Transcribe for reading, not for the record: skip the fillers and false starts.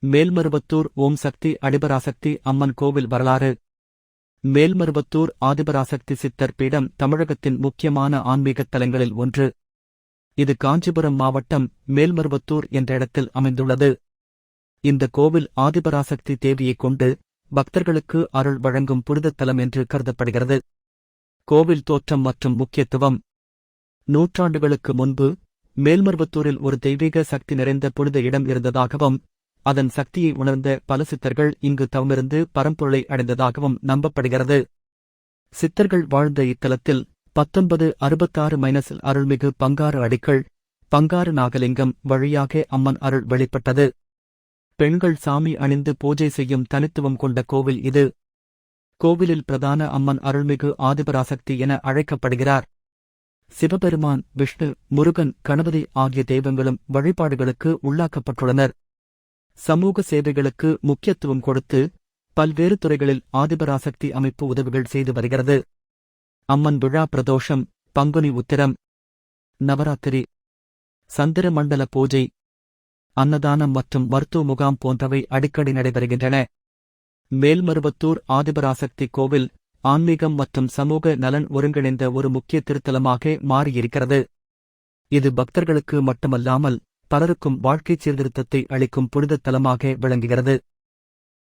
மேல்மருவத்தூர் ஓம் சக்தி அடிபராசக்தி அம்மன் கோவில் வரலாறு. மேல்மருவத்தூர் ஆதிபராசக்தி சித்தர் பீடம் தமிழகத்தின் முக்கியமான ஆன்மீகத் தலங்களில் ஒன்று. இது காஞ்சிபுரம் மாவட்டம் மேல்மருவத்தூர் என்ற இடத்தில் அமைந்துள்ளது. இந்த கோவில் ஆதிபராசக்தி தேவியைக் கொண்டு பக்தர்களுக்கு அருள் வழங்கும் புனிதத் தலம் என்று கருதப்படுகிறது. கோவில் தோற்றம் மற்றும் முக்கியத்துவம். நூற்றாண்டுகளுக்கு முன்பு மேல்மருவத்தூரில் ஒரு தெய்வீக சக்தி நிறைந்த புனித இடம் இருந்ததாகவும் அதன் சக்தியை உணர்ந்த பல சித்தர்கள் இங்கு தவமிருந்து பரம்பொருளை அடைந்ததாகவும் நம்பப்படுகிறது. சித்தர்கள் வாழ்ந்த இத்தலத்தில் 1966 அருள்மிகு பங்காரு அடிகள் பங்காரு நாகலிங்கம் வழியாக அம்மன் அருள் வெளிப்பட்டது. பெண்கள் சாமி அணிந்து பூஜை செய்யும் தனித்துவம் கொண்ட கோவில் இது. கோவிலில் பிரதான அம்மன் அருள்மிகு ஆதிபராசக்தி என அழைக்கப்படுகிறார். சிவபெருமான், விஷ்ணு, முருகன், கணபதி ஆகிய தெய்வங்களும் வழிபாடுகளுக்கு உள்ளாக்கப்பட்டுள்ளனர். சமூக சேவைகளுக்கு முக்கியத்துவம் கொடுத்து பல்வேறு துறைகளில் ஆதிபராசக்தி அமைப்பு உதவிகள் செய்து வருகிறது. அம்மன் விழா பிரதோஷம், பங்குனி உத்திரம், நவராத்திரி, சந்திர மண்டல பூஜை, அன்னதானம் மற்றும் மருத்துவ முகாம் போன்றவை அடிக்கடி நடைபெறுகின்றன. மேல்மருவத்தூர் ஆதிபராசக்தி கோவில் ஆன்மீகம் மற்றும் சமூக நலன் ஒருங்கிணைந்த ஒரு முக்கிய திருத்தலமாக மாறியிருக்கிறது. இது பக்தர்களுக்கு மட்டுமல்லாமல் பலருக்கும் வாழ்க்கைச் சீர்திருத்தத்தை அளிக்கும் புனிதத் தலமாக விளங்குகிறது.